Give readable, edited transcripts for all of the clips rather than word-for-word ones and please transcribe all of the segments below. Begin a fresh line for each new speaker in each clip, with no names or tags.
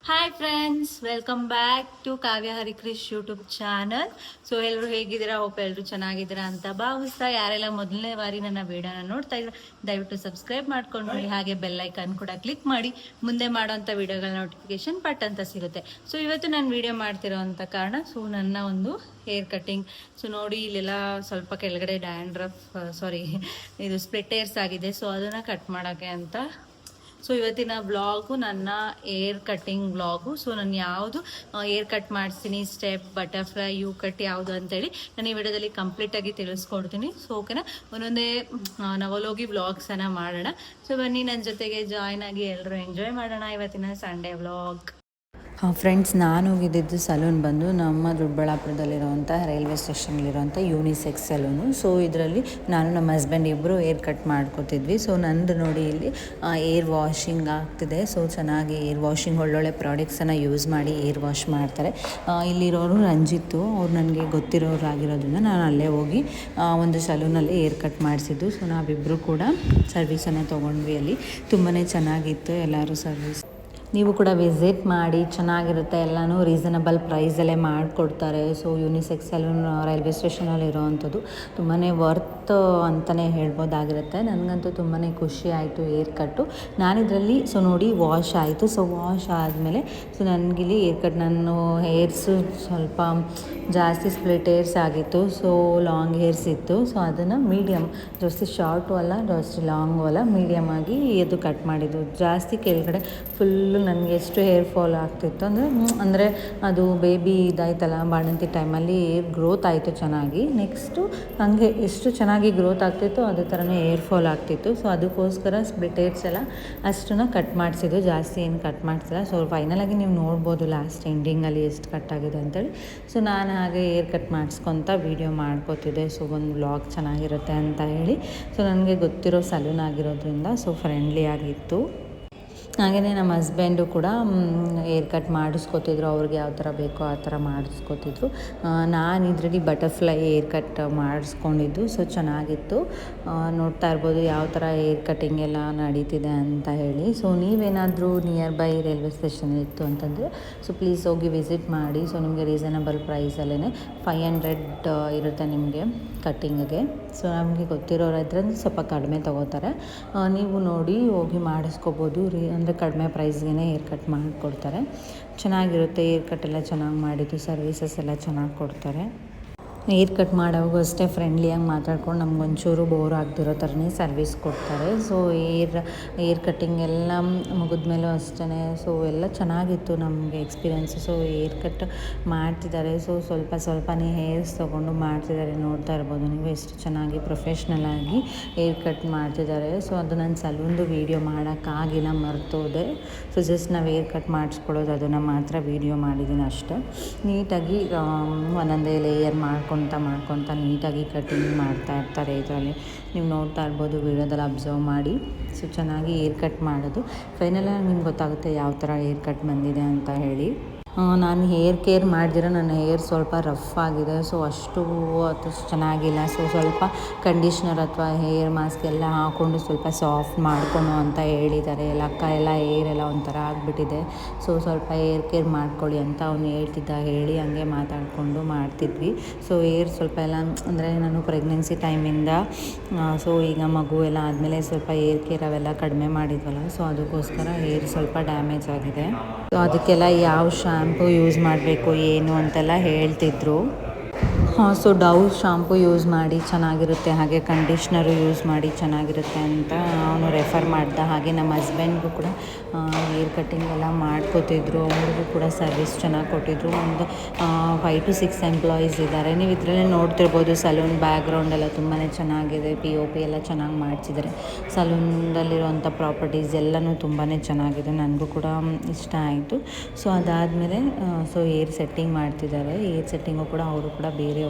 Hi friends, welcome back to Kavya Harikrish YouTube channel. So ಎಲ್ಲರೂ ಹೇಗಿದ್ದೀರಾ? Hope ಎಲ್ಲರೂ ಚೆನ್ನಾಗಿದ್ದೀರಾ ಅಂತ ಭಾವಿಸ್ತಾ, ಯಾರೆಲ್ಲ ಮೊದಲನೇ ಬಾರಿ ನನ್ನ ವಿಡಿಯೋನ ನೋಡ್ತಾ ಇದ್ರೆ ದಯವಿಟ್ಟು ಸಬ್ಸ್ಕ್ರೈಬ್ ಮಾಡ್ಕೊಂಡ್ರಿ, ಹಾಗೆ ಬೆಲ್ ಐಕಾನ್ ಕೂಡ ಕ್ಲಿಕ್ ಮಾಡಿ. ಮುಂದೆ ಮಾಡೋಂಥ ವಿಡಿಯೋಗಳ ನೋಟಿಫಿಕೇಶನ್ ಪಟ್ ಅಂತ ಸಿಗುತ್ತೆ. ಸೊ ಇವತ್ತು ನಾನು ವಿಡಿಯೋ ಮಾಡ್ತಿರೋ ಅಂಥ ಕಾರಣ, ಸೊ ನನ್ನ ಒಂದು ಹೇರ್ ಕಟ್ಟಿಂಗ್. ಸೊ ನೋಡಿ, ಇಲ್ಲೆಲ್ಲ ಸ್ವಲ್ಪ ಕೆಳಗಡೆ ಡ್ಯಾಂಡ್ರಫ್ ಇದು ಸ್ಪ್ಲಿಟ್ ಹೇರ್ಸ್ ಆಗಿದೆ. ಸೊ ಅದನ್ನು ಕಟ್ ಮಾಡೋಕ್ಕೆ ಅಂತ. ಸೊ ಇವತ್ತಿನ ವ್ಲಾಗು ನನ್ನ ಏರ್ ಕಟ್ಟಿಂಗ್ ವ್ಲಾಗು. ಸೊ ನಾನು ಯಾವುದು ಏರ್ ಕಟ್ ಮಾಡಿಸ್ತೀನಿ, ಸ್ಟೆಪ್, ಬಟರ್ಫ್ಲೈ, ಯು ಕಟ್ ಯಾವುದು ಅಂತೇಳಿ ನಾನು ಈ ವಿಡಿಯೋದಲ್ಲಿ ಕಂಪ್ಲೀಟಾಗಿ ತಿಳಿಸ್ಕೊಡ್ತೀನಿ. ಸೊ ಓಕೆನಾ, ಒಂದೊಂದೇ ನವಲೋಗಿ ವ್ಲಾಗ್ಸನ್ನು ಮಾಡೋಣ. ಸೊ ಬನ್ನಿ ನನ್ನ ಜೊತೆಗೆ ಜಾಯ್ನ್ ಆಗಿ ಎಲ್ಲರೂ ಎಂಜಾಯ್ ಮಾಡೋಣ ಇವತ್ತಿನ ಸಂಡೇ ವ್ಲಾಗ್.
ಫ್ರೆಂಡ್ಸ್, ನಾನು ಹೋಗಿದ್ದು ಸಲೂನ್ ಬಂದು ನಮ್ಮ ದೊಡ್ಡಬಳ್ಳಾಪುರದಲ್ಲಿರುವಂಥ ರೈಲ್ವೆ ಸ್ಟೇಷನಲ್ಲಿರುವಂಥ ಯೂನಿಸೆಕ್ಸ್ ಸಲೂನು. ಸೊ ಇದರಲ್ಲಿ ನಾನು ನಮ್ಮ ಹಸ್ಬೆಂಡ್ ಇಬ್ಬರು ಏರ್ ಕಟ್ ಮಾಡ್ಕೋತಿದ್ವಿ. ಸೊ ನಂದು ನೋಡಿ ಇಲ್ಲಿ ಏರ್ ವಾಷಿಂಗ್ ಆಗ್ತಿದೆ. ಸೊ ಚೆನ್ನಾಗಿ ಏರ್ ವಾಷಿಂಗ್ ಒಳ್ಳೊಳ್ಳೆ ಪ್ರಾಡಕ್ಟ್ಸನ್ನು ಯೂಸ್ ಮಾಡಿ ಏರ್ ವಾಶ್ ಮಾಡ್ತಾರೆ. ಇಲ್ಲಿರೋರು ರಂಜಿತ್ತು, ಅವ್ರು ನನಗೆ ಗೊತ್ತಿರೋರಾಗಿರೋದ್ರಿಂದ ನಾನು ಅಲ್ಲೇ ಹೋಗಿ ಒಂದು ಸಲೂನಲ್ಲಿ ಏರ್ ಕಟ್ ಮಾಡಿಸಿದ್ದು. ಸೊ ನಾವಿಬ್ಬರು ಕೂಡ ಸರ್ವಿಸನ್ನು ತೊಗೊಂಡ್ವಿ. ಅಲ್ಲಿ ತುಂಬಾ ಚೆನ್ನಾಗಿತ್ತು ಎಲ್ಲರೂ ಸರ್ವಿಸ್. ನೀವು ಕೂಡ ವಿಸಿಟ್ ಮಾಡಿ, ಚೆನ್ನಾಗಿರುತ್ತೆ. ಎಲ್ಲನೂ ರೀಸನಬಲ್ ಪ್ರೈಸಲ್ಲೇ ಮಾಡಿಕೊಡ್ತಾರೆ. ಸೊ ಯೂನಿಸೆಕ್ಸ್ ಸಲೂನ್ ರೈಲ್ವೆ ಸ್ಟೇಷನಲ್ಲಿ ಇರೋವಂಥದ್ದು ತುಂಬಾ ವರ್ತ್ ಅಂತಲೇ ಹೇಳ್ಬೋದಾಗಿರುತ್ತೆ. ನನಗಂತೂ ತುಂಬಾ ಖುಷಿ ಆಯಿತು ಏರ್ ಕಟ್ಟು. ನಾನಿದರಲ್ಲಿ ಸೊ ನೋಡಿ ವಾಶ್ ಆಯಿತು. ಸೊ ವಾಶ್ ಆದಮೇಲೆ ಸೊ ನನಗಿಲ್ಲಿ ಏರ್ ಕಟ್, ನಾನು ಹೇರ್ಸು ಸ್ವಲ್ಪ ಜಾಸ್ತಿ ಸ್ಪ್ಲಿಟ್ ಹೇರ್ಸ್ ಆಗಿತ್ತು. ಸೊ ಲಾಂಗ್ ಹೇರ್ಸ್ ಇತ್ತು. ಸೊ ಅದನ್ನು ಮೀಡಿಯಮ್, ಜಾಸ್ತಿ ಶಾರ್ಟು ಅಲ್ಲ, ಜಾಸ್ತಿ ಲಾಂಗು ಅಲ್ಲ, ಮೀಡಿಯಮ್ ಆಗಿ ಅದು ಕಟ್ ಮಾಡಿದ್ದು. ಜಾಸ್ತಿ ಕೆಳಗಡೆ ಫುಲ್ಲು ನನಗೆ ಎಷ್ಟು ಹೇರ್ ಫಾಲ್ ಆಗ್ತಿತ್ತು ಅಂದರೆ ಅದು ಬೇಬಿ ಇದಾಯ್ತಲ್ಲ ಬಾಣಂತಿ ಟೈಮಲ್ಲಿ ಏರ್ ಗ್ರೋತ್ ಆಯಿತು ಚೆನ್ನಾಗಿ. ನೆಕ್ಸ್ಟು ಹಾಗೆ ಎಷ್ಟು ಚೆನ್ನಾಗಿ ಗ್ರೋತ್ ಆಗ್ತಿತ್ತು ಅದೇ ಥರನೇ ಏರ್ ಫಾಲ್ ಆಗ್ತಿತ್ತು. ಸೊ ಅದಕ್ಕೋಸ್ಕರ ಸ್ಪ್ಲಿಟ್ ಹೇರ್ಸ್ ಎಲ್ಲ ಅಷ್ಟನ್ನು ಕಟ್ ಮಾಡಿಸಿದ್ದು, ಜಾಸ್ತಿ ಏನು ಕಟ್ ಮಾಡಿಸಿಲ್ಲ. ಸೊ ಫೈನಲಾಗಿ ನೀವು ನೋಡ್ಬೋದು ಲಾಸ್ಟ್ ಎಂಡಿಂಗಲ್ಲಿ ಎಷ್ಟು ಕಟ್ ಆಗಿದೆ ಅಂತೇಳಿ. ಸೊ ನಾನು ಹಾಗೆ ಏರ್ ಕಟ್ ಮಾಡಿಸ್ಕೊತ ವೀಡಿಯೋ ಮಾಡ್ಕೋತಿದ್ದೆ. ಸೊ ಒಂದು ವ್ಲಾಗ್ ಚೆನ್ನಾಗಿರುತ್ತೆ ಅಂತ ಹೇಳಿ. ಸೊ ನನಗೆ ಗೊತ್ತಿರೋ ಸಲೂನ್ ಆಗಿರೋದ್ರಿಂದ ಸೊ ಫ್ರೆಂಡ್ಲಿ ಆಗಿತ್ತು. ಹಾಗೆಯೇ ನಮ್ಮ ಹಸ್ಬೆಂಡು ಕೂಡ ಏರ್ ಕಟ್ ಮಾಡಿಸ್ಕೊತಿದ್ರು. ಅವ್ರಿಗೆ ಯಾವ ಥರ ಬೇಕೋ ಆ ಥರ ಮಾಡಿಸ್ಕೊತಿದ್ರು. ನಾನು ಇದರಲ್ಲಿ ಬಟರ್ಫ್ಲೈ ಏರ್ ಕಟ್ ಮಾಡಿಸ್ಕೊಂಡಿದ್ದು. ಸೊ ಚೆನ್ನಾಗಿತ್ತು. ನೋಡ್ತಾ ಇರ್ಬೋದು ಯಾವ ಥರ ಏರ್ ಕಟ್ಟಿಂಗ್ ಎಲ್ಲ ನಡೀತಿದೆ ಅಂತ ಹೇಳಿ. ಸೊ ನೀವೇನಾದರೂ ನಿಯರ್ ಬೈ ರೈಲ್ವೆ ಸ್ಟೇಷನ್ ಇತ್ತು ಅಂತಂದರೆ ಸೊ ಪ್ಲೀಸ್ ಹೋಗಿ ವಿಸಿಟ್ ಮಾಡಿ. ಸೊ ನಿಮಗೆ ರೀಸನಬಲ್ ಪ್ರೈಸಲ್ಲೇ 500 ಇರುತ್ತೆ ನಿಮಗೆ ಕಟ್ಟಿಂಗಿಗೆ. ಸೊ ನಮಗೆ ಗೊತ್ತಿರೋರಿದ್ರೆ ಸ್ವಲ್ಪ ಕಡಿಮೆ ತೊಗೋತಾರೆ. ನೀವು ನೋಡಿ ಹೋಗಿ ಮಾಡಿಸ್ಕೋಬೋದು. ಅಂದರೆ ಕಡಿಮೆ ಪ್ರೈಸ್ಗೆ ಹೇರ್ ಕಟ್ ಮಾಡಿಕೊಡ್ತಾರೆ. ಚೆನ್ನಾಗಿರುತ್ತೆ. ಏರ್ ಕಟ್ ಎಲ್ಲ ಚೆನ್ನಾಗಿ ಮಾಡಿದ್ದು, ಸರ್ವಿಸಸ್ ಎಲ್ಲ ಚೆನ್ನಾಗಿ ಕೊಡ್ತಾರೆ. ಏರ್ ಕಟ್ ಮಾಡೋವಾಗೂ ಅಷ್ಟೇ ಫ್ರೆಂಡ್ಲಿಯಾಗಿ ಮಾತಾಡ್ಕೊಂಡು ನಮ್ಗೊಂಚೂರು ಬೋರ್ ಆಗದಿರೋ ಥರನೇ ಸರ್ವಿಸ್ ಕೊಡ್ತಾರೆ. ಸೊ ಏರ್ ಕಟ್ಟಿಂಗ್ ಎಲ್ಲ ಮುಗಿದ್ಮೇಲೂ ಅಷ್ಟೇ. ಸೊ ಎಲ್ಲ ಚೆನ್ನಾಗಿತ್ತು ನಮಗೆ ಎಕ್ಸ್ಪೀರಿಯೆನ್ಸು. ಸೊ ಏರ್ ಕಟ್ ಮಾಡ್ತಿದ್ದಾರೆ. ಸೊ ಸ್ವಲ್ಪನೇ ಹೇರ್ಸ್ ತೊಗೊಂಡು ಮಾಡ್ತಿದ್ದಾರೆ. ನೋಡ್ತಾ ಇರ್ಬೋದು ನೀವು ಎಷ್ಟು ಚೆನ್ನಾಗಿ ಪ್ರೊಫೆಷ್ನಲಾಗಿ ಏರ್ ಕಟ್ ಮಾಡ್ತಿದ್ದಾರೆ. ಸೊ ಅದು ನನ್ನ ಸಲೂನ್ದು ವೀಡಿಯೋ ಮಾಡೋಕ್ಕಾಗಿಲ್ಲ, ಮರ್ತೋದೆ. ಸೊ ಜಸ್ಟ್ ನಾವು ಏರ್ ಕಟ್ ಮಾಡಿಸ್ಕೊಳ್ಳೋದು ಅದನ್ನು ಮಾತ್ರ ವೀಡಿಯೋ ಮಾಡಿದ್ದೀನಿ ಅಷ್ಟೇ. ನೀಟಾಗಿ ಒಂದೊಂದೇ ಲೇಯರ್ ಮಾಡ್ಕೊತ ನೀಟಾಗಿ ಕಟ್ಟಿಂಗ್ ಮಾಡ್ತಾ ಇರ್ತಾರೆ. ಇದರಲ್ಲಿ ನೀವು ನೋಡ್ತಾ ಇರ್ಬೋದು, ವೀಡಿಯೋದಲ್ಲಿ ಅಬ್ಸರ್ವ್ ಮಾಡಿ. ಸೊ ಚೆನ್ನಾಗಿ ಏರ್ ಕಟ್ ಮಾಡೋದು. ಫೈನಲಾಗಿ ನಿಮ್ಗೆ ಗೊತ್ತಾಗುತ್ತೆ ಯಾವ ಥರ ಏರ್ ಕಟ್ ಬಂದಿದೆ ಅಂತ ಹೇಳಿ. ನಾನು ಹೇರ್ ಕೇರ್ ಮಾಡಿದಿರೋ ನನ್ನ ಹೇರ್ ಸ್ವಲ್ಪ ರಫ್ ಆಗಿದೆ. ಸೊ ಅಷ್ಟು ಚೆನ್ನಾಗಿಲ್ಲ. ಸೊ ಸ್ವಲ್ಪ ಕಂಡೀಷ್ನರ್ ಅಥವಾ ಹೇರ್ ಮಾಸ್ಕ್ ಎಲ್ಲ ಹಾಕ್ಕೊಂಡು ಸ್ವಲ್ಪ ಸಾಫ್ಟ್ ಮಾಡಿಕೊಂಡು ಅಂತ ಹೇಳಿದ್ದಾರೆ. ಎಲ್ಲ ಹೇರ್ ಎಲ್ಲ ಒಂಥರ ಆಗಿಬಿಟ್ಟಿದೆ. ಸೊ ಸ್ವಲ್ಪ ಹೇರ್ ಕೇರ್ ಮಾಡ್ಕೊಳ್ಳಿ ಅಂತ ಅವನು ಹೇಳಿ ಹಂಗೆ ಮಾತಾಡಿಕೊಂಡು ಮಾಡ್ತಿದ್ವಿ. ಸೊ ಹೇರ್ ಸ್ವಲ್ಪ ಎಲ್ಲ ಅಂದರೆ ನಾನು ಪ್ರೆಗ್ನೆನ್ಸಿ ಟೈಮಿಂದ ಸೊ ಈಗ ಮಗು ಎಲ್ಲ ಆದಮೇಲೆ ಸ್ವಲ್ಪ ಹೇರ್ ಕೇರ್ ಅವೆಲ್ಲ ಕಡಿಮೆ ಮಾಡಿದ್ವಲ್ಲ. ಸೊ ಅದಕ್ಕೋಸ್ಕರ ಹೇರ್ ಸ್ವಲ್ಪ ಡ್ಯಾಮೇಜ್ ಆಗಿದೆ. ಸೊ ಅದಕ್ಕೆಲ್ಲ ಯಾವ ಶಾಂಪು ಯೂಸ್ ಮಾಡಬೇಕು ಏನು ಅಂತೆಲ್ಲ ಹೇಳ್ತಿದ್ರು. ಸೊ ಡವ್ ಶಾಂಪು ಯೂಸ್ ಮಾಡಿ ಚೆನ್ನಾಗಿರುತ್ತೆ, ಹಾಗೆ ಕಂಡೀಷ್ನರು ಯೂಸ್ ಮಾಡಿ ಚೆನ್ನಾಗಿರುತ್ತೆ ಅಂತ ಅವನು ರೆಫರ್ ಮಾಡ್ದ. ಹಾಗೆ ನಮ್ಮ ಹಸ್ಬೆಂಡ್ಗೂ ಕೂಡ ಹೇರ್ ಕಟ್ಟಿಂಗ್ ಎಲ್ಲ ಮಾಡ್ಕೋತಿದ್ರು. ಅವ್ರಿಗೂ ಕೂಡ ಸರ್ವಿಸ್ ಚೆನ್ನಾಗಿ ಕೊಟ್ಟಿದ್ರು. ಒಂದು 5 to 6 ಎಂಪ್ಲಾಯೀಸ್ ಇದ್ದಾರೆ. ನೀವು ಇದರಲ್ಲೇ ನೋಡ್ತಿರ್ಬೋದು. ಸಲೂನ್ ಬ್ಯಾಕ್ಗ್ರೌಂಡ್ ಎಲ್ಲ ತುಂಬಾ ಚೆನ್ನಾಗಿದೆ. POP ಎಲ್ಲ ಚೆನ್ನಾಗಿ ಮಾಡಿಸಿದ್ದಾರೆ. ಸಲೂನಲ್ಲಿರುವಂಥ ಪ್ರಾಪರ್ಟೀಸ್ ಎಲ್ಲನೂ ತುಂಬಾ ಚೆನ್ನಾಗಿದೆ. ನನಗೂ ಕೂಡ ಇಷ್ಟ ಆಯಿತು. ಸೊ ಅದಾದಮೇಲೆ ಸೊ ಹೇರ್ ಸೆಟ್ಟಿಂಗ್ ಮಾಡ್ತಿದ್ದಾರೆ. ಹೇರ್ ಸೆಟ್ಟಿಂಗು ಕೂಡ ಅವರು ಕೂಡ ಬೇರೆಯವರು,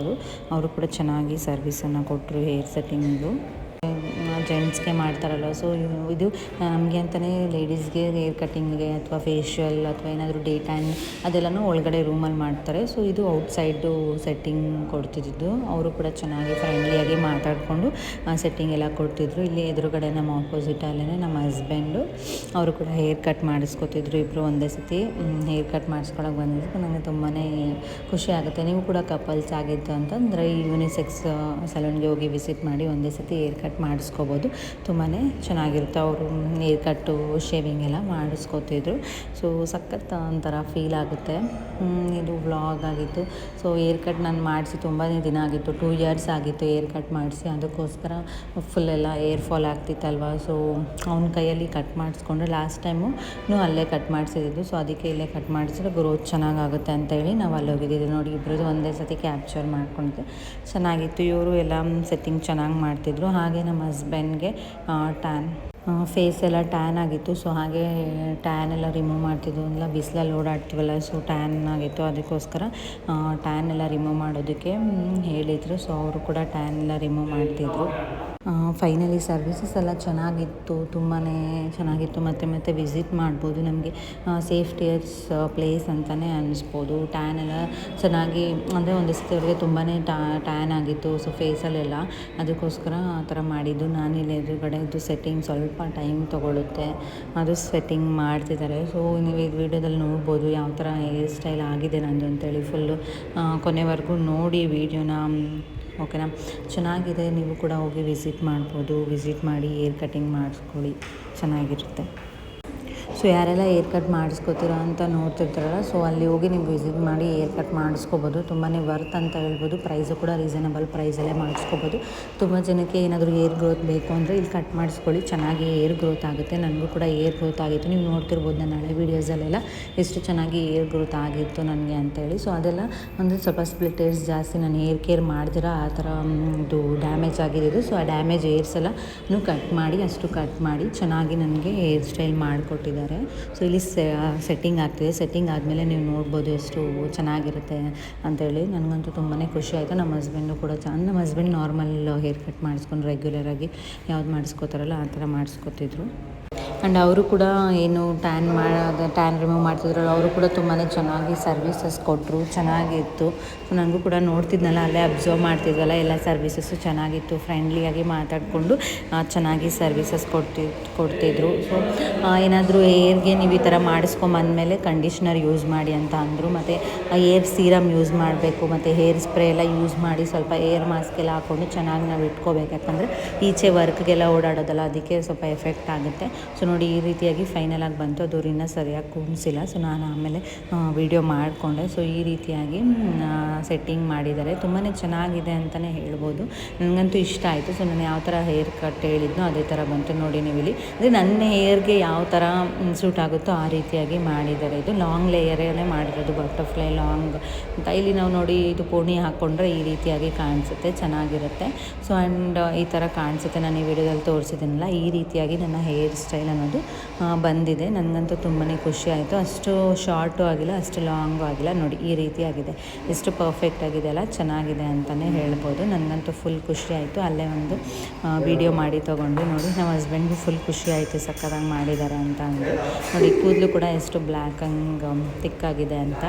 ಅವರು ಕೂಡ ಚೆನ್ನಾಗಿ ಸರ್ವಿಸನ್ನು ಕೊಟ್ಟರು ಹೇರ್ ಸೆಟ್ಟಿಂಗು. ಜೆಂಟ್ಸ್ಗೆ ಮಾಡ್ತಾರಲ್ಲ, ಸೊ ಇದು ನಮಗೆ ಅಂತಲೇ ಲೇಡೀಸ್ಗೆ ಹೇರ್ ಕಟ್ಟಿಂಗ್ಗೆ ಅಥವಾ ಫೇಶಿಯಲ್ ಅಥವಾ ಏನಾದರೂ ಡೇ ಟ್ಯಾನ್ ಅದೆಲ್ಲನೂ ಒಳಗಡೆ ರೂಮಲ್ಲಿ ಮಾಡ್ತಾರೆ. ಸೊ ಇದು ಔಟ್ಸೈಡು ಸೆಟ್ಟಿಂಗ್ ಕೊಡ್ತಿದ್ದು, ಅವರು ಕೂಡ ಚೆನ್ನಾಗಿ ಫ್ರೆಂಡ್ಲಿಯಾಗಿ ಮಾತಾಡಿಕೊಂಡು ಸೆಟ್ಟಿಂಗ್ ಎಲ್ಲ ಕೊಡ್ತಿದ್ರು. ಇಲ್ಲಿ ಎದುರುಗಡೆ ನಮ್ಮ ಆಪೋಸಿಟಲ್ಲೇ ನಮ್ಮ ಹಸ್ಬೆಂಡು ಅವರು ಕೂಡ ಹೇರ್ ಕಟ್ ಮಾಡಿಸ್ಕೊತಿದ್ರು. ಇಬ್ಬರು ಒಂದೇ ಸತಿ ಹೇರ್ ಕಟ್ ಮಾಡಿಸ್ಕೊಳಕ್ಕೆ ಬಂದಿದ್ದಕ್ಕೆ ನನಗೆ ತುಂಬಾ ಖುಷಿ ಆಗುತ್ತೆ. ನೀವು ಕೂಡ ಕಪಲ್ಸ್ ಆಗಿತ್ತು ಅಂತಂದರೆ ಈ ಯೂನಿಸೆಕ್ಸ್ ಸಲೂನ್ಗೆ ಹೋಗಿ ವಿಸಿಟ್ ಮಾಡಿ ಒಂದೇ ಸತಿ ಹೇರ್ ಕಟ್ ಮಾಡಿಸ್ಕೋಬೋದು. ತುಂಬಾ ಚೆನ್ನಾಗಿರುತ್ತೆ. ಅವರು ಹೇರ್ ಕಟ್ಟು ಶೇವಿಂಗ್ ಎಲ್ಲ ಮಾಡಿಸ್ಕೊತಿದ್ರು. ಸೊ ಸಖತ್ ಒಂಥರ ಫೀಲ್ ಆಗುತ್ತೆ. ಇದು ವ್ಲಾಗ್ ಆಗಿತ್ತು. ಸೊ ಹೇರ್ ಕಟ್ ನಾನು ಮಾಡಿಸಿ ತುಂಬಾ ದಿನ ಆಗಿತ್ತು, 2 ಇಯರ್ಸ್ ಆಗಿತ್ತು ಹೇರ್ ಕಟ್ ಮಾಡಿಸಿ. ಅದಕ್ಕೋಸ್ಕರ ಫುಲ್ಲೆಲ್ಲ ಹೇರ್ ಫಾಲ್ ಆಗ್ತಿತ್ತಲ್ವ, ಸೊ ಅವ್ನ ಕೈಯಲ್ಲಿ ಕಟ್ ಮಾಡಿಸ್ಕೊಂಡ್ರೆ ಲಾಸ್ಟ್ ಟೈಮು ಅಲ್ಲೇ ಕಟ್ ಮಾಡಿಸಿದ್ದು. ಸೊ ಅದಕ್ಕೆ ಇಲ್ಲೇ ಕಟ್ ಮಾಡಿಸಿದ್ರೆ ಗ್ರೋತ್ ಚೆನ್ನಾಗಾಗುತ್ತೆ ಅಂತೇಳಿ ನಾವು ಅಲ್ಲಿ ಹೋಗಿದ್ದೀವಿ. ನೋಡಿ ಇಬ್ಬರದ್ದು ಒಂದೇ ಸತಿ ಕ್ಯಾಪ್ಚರ್ ಮಾಡ್ಕೊಂಡಿದ್ದೆ, ಚೆನ್ನಾಗಿತ್ತು. ಇವರು ಎಲ್ಲ ಸೆಟ್ಟಿಂಗ್ ಚೆನ್ನಾಗಿ ಮಾಡ್ತಿದ್ರು. ಹಾಗೆ ನಮ್ಮ ಹಸ್ಬೆಂಡ್ಗೆ ಫೇಸ್ ಎಲ್ಲ ಟ್ಯಾನ್ ಆಗಿತ್ತು. ಸೊ ಹಾಗೆ ಟ್ಯಾನ್ ಎಲ್ಲ ರಿಮೂವ್ ಮಾಡ್ತಿದ್ದು, ಎಲ್ಲ ಬಿಸಿಲಲ್ಲಿ ಓಡಾಡ್ತೀವಲ್ಲ, ಸೊ ಟ್ಯಾನ್ ಆಗಿತ್ತು. ಅದಕ್ಕೋಸ್ಕರ ಟ್ಯಾನ್ ಎಲ್ಲ ರಿಮೂವ್ ಮಾಡೋದಕ್ಕೆ ಹೇಳಿದರು. ಸೊ ಅವರು ಕೂಡ ಟ್ಯಾನ್ ಎಲ್ಲ ರಿಮೂವ್ ಮಾಡ್ತಿದ್ರು. ಫೈನಲಿ ಸರ್ವಿಸಸ್ ಎಲ್ಲ ಚೆನ್ನಾಗಿತ್ತು, ತುಂಬಾ ಚೆನ್ನಾಗಿತ್ತು. ಮತ್ತೆ ವಿಸಿಟ್ ಮಾಡ್ಬೋದು. ನಮಗೆ ಸೇಫ್ಟಿಯಸ್ ಪ್ಲೇಸ್ ಅಂತಲೇ ಅನ್ನಿಸ್ಬೋದು. ಟ್ಯಾನ್ ಎಲ್ಲ ಚೆನ್ನಾಗಿ ಅಂದರೆ ಒಂದು ಸತಿ ಅವ್ರಿಗೆ ತುಂಬಾ ಟ್ಯಾನ್ ಆಗಿತ್ತು, ಸೊ ಫೇಸಲ್ಲೆಲ್ಲ. ಅದಕ್ಕೋಸ್ಕರ ಆ ಥರ ಮಾಡಿದ್ದು. ನಾನಿಲ್ಲಿ ಎದುರುಗಡೆ ಇದು ಸೆಟ್ಟಿಂಗ್ ಸ್ವಲ್ಪ ಟೈಮ್ ತೊಗೊಳುತ್ತೆ, ಅದು ಸೆಟ್ಟಿಂಗ್ ಮಾಡ್ತಿದ್ದಾರೆ. ಸೊ ನೀವು ಈ ವಿಡಿಯೋದಲ್ಲಿ ನೋಡ್ಬೋದು ಯಾವ ಥರ ಹೇರ್ ಸ್ಟೈಲ್ ಆಗಿದೆ ನಂದು ಅಂತೇಳಿ. ಫುಲ್ಲು ಕೊನೆವರೆಗೂ ನೋಡಿ ವಿಡಿಯೋನ, ಓಕೆನಾ. ಚೆನ್ನಾಗಿದೆ, ನೀವು ಕೂಡ ಹೋಗಿ ವಿಸಿಟ್ ಮಾಡ್ಬೋದು. ವಿಸಿಟ್ ಮಾಡಿ ಹೇರ್ ಕಟ್ಟಿಂಗ್ ಮಾಡಿಸ್ಕೊಳ್ಳಿ, ಚೆನ್ನಾಗಿರುತ್ತೆ. ಸೊ ಯಾರೆಲ್ಲ ಹೇರ್ ಕಟ್ ಮಾಡಿಸ್ಕೋತೀರಾ ಅಂತ ನೋಡ್ತಿರ್ತಾರಲ್ಲ, ಸೊ ಅಲ್ಲಿ ಹೋಗಿ ನೀವು ವಿಸಿಟ್ ಮಾಡಿ ಹೇರ್ ಕಟ್ ಮಾಡಿಸ್ಕೋಬೋದು. ತುಂಬಾ ವರ್ತ್ ಅಂತ ಹೇಳ್ಬೋದು. ಪ್ರೈಸು ಕೂಡ ರೀಸನಬಲ್ ಪ್ರೈಸಲ್ಲೇ ಮಾಡಿಸ್ಕೋಬೋದು. ತುಂಬ ಜನಕ್ಕೆ ಏನಾದರೂ ಹೇರ್ ಗ್ರೋತ್ ಬೇಕು ಅಂದರೆ ಇಲ್ಲಿ ಕಟ್ ಮಾಡಿಸ್ಕೊಳ್ಳಿ, ಚೆನ್ನಾಗಿ ಹೇರ್ ಗ್ರೋತ್ ಆಗುತ್ತೆ. ನನಗೂ ಕೂಡ ಹೇರ್ ಗ್ರೋತ್ ಆಗಿತ್ತು, ನೀವು ನೋಡ್ತಿರ್ಬೋದು ನನ್ನ ಹಳೆ ವೀಡಿಯೋಸಲ್ಲೆಲ್ಲ ಎಷ್ಟು ಚೆನ್ನಾಗಿ ಹೇರ್ ಗ್ರೋತ್ ಆಗಿತ್ತು ನನಗೆ ಅಂತೇಳಿ. ಸೊ ಅದೆಲ್ಲ ಒಂದು ಸ್ವಲ್ಪ ಸ್ಪ್ಲಿಟ್ ಹೇರ್ಸ್ ಜಾಸ್ತಿ ನಾನು ಹೇರ್ ಕೇರ್ ಮಾಡಿದಿರ ಆ ಥರ ಇದು ಡ್ಯಾಮೇಜ್ ಆಗಿದ್ದು. ಸೊ ಆ ಡ್ಯಾಮೇಜ್ ಹೇರ್ಸ್ ಎಲ್ಲ ಕಟ್ ಮಾಡಿ ಚೆನ್ನಾಗಿ ನನಗೆ ಹೇರ್ ಸ್ಟೈಲ್ ಮಾಡಿಕೊಟ್ಟಿದ್ದಾರೆ. ಸೊ ಇಲ್ಲಿ ಸೆಟ್ಟಿಂಗ್ ಆಗ್ತಿದೆ. ಸೆಟ್ಟಿಂಗ್ ಆದಮೇಲೆ ನೀವು ನೋಡ್ಬೋದು ಎಷ್ಟು ಚೆನ್ನಾಗಿರುತ್ತೆ ಅಂತೇಳಿ. ನನಗಂತೂ ತುಂಬಾ ಖುಷಿ ಆಯಿತು. ನಮ್ಮ ಹಸ್ಬೆಂಡು ಕೂಡ ನಮ್ಮ ಹಸ್ಬೆಂಡ್ ನಾರ್ಮಲ್ ಹೇರ್ ಕಟ್ ಮಾಡಿಸ್ಕೊಂಡು ರೆಗ್ಯುಲರಾಗಿ ಯಾವ್ದು ಮಾಡಿಸ್ಕೋತಾರಲ್ಲ ಆ ಥರ ಮಾಡಿಸ್ಕೊತಿದ್ರು. ಆ್ಯಂಡ್ ಅವರು ಕೂಡ ಏನು ಟ್ಯಾನ್ ರಿಮೂವ್ ಮಾಡ್ತಿದ್ರಲ್ಲ, ಅವರು ಕೂಡ ತುಂಬಾ ಚೆನ್ನಾಗಿ ಸರ್ವಿಸಸ್ ಕೊಟ್ಟರು, ಚೆನ್ನಾಗಿತ್ತು. ಸೊ ನನಗೂ ಕೂಡ ನೋಡ್ತಿದ್ನಲ್ಲ, ಅಲ್ಲೇ ಅಬ್ಸರ್ವ್ ಮಾಡ್ತಿದ್ವಲ್ಲ, ಎಲ್ಲ ಸರ್ವಿಸಸ್ಸು ಚೆನ್ನಾಗಿತ್ತು. ಫ್ರೆಂಡ್ಲಿಯಾಗಿ ಮಾತಾಡಿಕೊಂಡು ಚೆನ್ನಾಗಿ ಸರ್ವಿಸಸ್ ಕೊಡ್ತಿದ್ರು. ಸೊ ಏನಾದರೂ ಹೇರ್ಗೆ ನೀವು ಈ ಥರ ಮಾಡಿಸ್ಕೊಂಬಂದಮೇಲೆ ಕಂಡೀಷ್ನರ್ ಯೂಸ್ ಮಾಡಿ ಅಂತ ಅಂದರು. ಮತ್ತು ಹೇರ್ ಸೀರಮ್ ಯೂಸ್ ಮಾಡಬೇಕು, ಮತ್ತು ಹೇರ್ ಸ್ಪ್ರೇ ಎಲ್ಲ ಯೂಸ್ ಮಾಡಿ ಸ್ವಲ್ಪ ಹೇರ್ ಮಾಸ್ಕ್ ಎಲ್ಲ ಹಾಕ್ಕೊಂಡು ಚೆನ್ನಾಗಿ ನಾವು ಇಟ್ಕೋಬೇಕು. ಯಾಕಂದರೆ ಈಚೆ ವರ್ಕ್ಗೆಲ್ಲ ಓಡಾಡೋದಲ್ಲ, ಅದಕ್ಕೆ ಸ್ವಲ್ಪ ಎಫೆಕ್ಟ್ ಆಗುತ್ತೆ. ಸೊ ನೋಡಿ ಈ ರೀತಿಯಾಗಿ ಫೈನಲಾಗಿ ಬಂತು. ಅದು ಇನ್ನೂ ಸರಿಯಾಗಿ ಕೂರಿಸಿಲ್ಲ. ಸೊ ನಾನು ಆಮೇಲೆ ವಿಡಿಯೋ ಮಾಡಿಕೊಂಡೆ. ಸೊ ಈ ರೀತಿಯಾಗಿ ಸೆಟ್ಟಿಂಗ್ ಮಾಡಿದ್ದಾರೆ. ತುಂಬಾ ಚೆನ್ನಾಗಿದೆ ಅಂತಲೇ ಹೇಳ್ಬೋದು. ನನಗಂತೂ ಇಷ್ಟ ಆಯಿತು. ಸೊ ನಾನು ಯಾವ ಥರ ಹೇರ್ ಕಟ್ ಹೇಳಿದ್ನೋ ಅದೇ ಥರ ಬಂತು. ನೋಡಿ ನೀವು ಇಲ್ಲಿ ಅಂದರೆ ನನ್ನ ಹೇರ್ಗೆ ಯಾವ ಥರ ಸೂಟ್ ಆಗುತ್ತೋ ಆ ರೀತಿಯಾಗಿ ಮಾಡಿದ್ದಾರೆ. ಇದು ಲಾಂಗ್ ಲೇಯರೇ ಮಾಡಿರೋದು, ಬಟರ್ಫ್ಲೈ ಲಾಂಗ್ ಅಂತ. ಇಲ್ಲಿ ನಾವು ನೋಡಿ ಇದು ಪೋಣಿ ಹಾಕ್ಕೊಂಡ್ರೆ ಈ ರೀತಿಯಾಗಿ ಕಾಣಿಸುತ್ತೆ, ಚೆನ್ನಾಗಿರುತ್ತೆ. ಸೊ ಆ್ಯಂಡ್ ಈ ಥರ ಕಾಣಿಸುತ್ತೆ. ನಾನು ಈ ವಿಡಿಯೋದಲ್ಲಿ ತೋರಿಸಿದ್ದೀನಲ್ಲ, ಈ ರೀತಿಯಾಗಿ ನನ್ನ ಹೇರ್ ಸ್ಟೈಲ್ ಅನ್ನೋದು ಬಂದಿದೆ. ನನಗಂತೂ ತುಂಬಾ ಖುಷಿ ಆಯಿತು. ಅಷ್ಟು ಶಾರ್ಟು ಆಗಿಲ್ಲ, ಅಷ್ಟು ಲಾಂಗು ಆಗಿಲ್ಲ. ನೋಡಿ ಈ ರೀತಿ ಆಗಿದೆ, ಎಷ್ಟು ಪರ್ಫೆಕ್ಟ್ ಆಗಿದೆ ಅಲ್ಲ, ಚೆನ್ನಾಗಿದೆ ಅಂತಲೇ ಹೇಳ್ಬೋದು. ನನಗಂತೂ ಫುಲ್ ಖುಷಿ ಆಯಿತು. ಅಲ್ಲೇ ಒಂದು ವಿಡಿಯೋ ಮಾಡಿ ತೊಗೊಂಡು ನೋಡಿ ನಮ್ಮ ಹಸ್ಬೆಂಡ್ಗೂ ಫುಲ್ ಖುಷಿ ಆಯಿತು, ಸಕ್ಕತ್ತಾಗಿ ಮಾಡಿದ್ದಾರೆ ಅಂತ ಅಂದರು. ನೋಡಿ ಕೂದಲು ಕೂಡ ಎಷ್ಟು ಬ್ಲ್ಯಾಕ್ ಹಂಗೆ ತಿಕ್ಕಾಗಿದೆ ಅಂತ.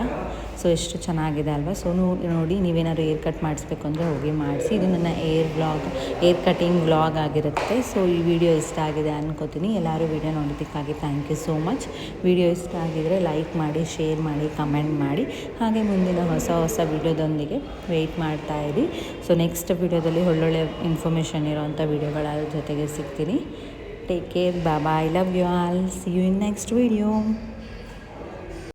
ಸೊ ಎಷ್ಟು ಚೆನ್ನಾಗಿದೆ ಅಲ್ವಾ. ಸೊ ನೋಡಿ ನೀವೇನಾದ್ರು ಹೇರ್ ಕಟ್ ಮಾಡಿಸ್ಬೇಕು ಅಂದರೆ ಹೋಗಿ ಮಾಡಿಸಿ. ಇದು ನನ್ನ ಹೇರ್ ಕಟಿಂಗ್ ವ್ಲಾಗ್ ಆಗಿರುತ್ತೆ. ಸೊ ಈ ವಿಡಿಯೋ ಇಷ್ಟ ಆಗಿದೆ ಅನ್ಕೋತೀನಿ. ಎಲ್ಲರೂ ವಿಡಿಯೋ ನೋಡೋದಕ್ಕಾಗಿ thank you so much. Video ಇಷ್ಟ ಆಗಿದರೆ ಲೈಕ್ ಮಾಡಿ, ಶೇರ್ ಮಾಡಿ, ಕಮೆಂಟ್ ಮಾಡಿ. ಹಾಗೆ ಮುಂದಿನ ಹೊಸ ವಿಡಿಯೋದೊಂದಿಗೆ ವೆಯ್ಟ್ ಮಾಡ್ತಾಯಿರಿ. ಸೊ ನೆಕ್ಸ್ಟ್ ವಿಡಿಯೋದಲ್ಲಿ ಒಳ್ಳೊಳ್ಳೆ ಇನ್ಫಾರ್ಮೇಷನ್ ಇರೋವಂಥ ವಿಡಿಯೋಗಳ ಜೊತೆಗೆ ಸಿಗ್ತೀನಿ. Take care, bye, love you all, see you in next video.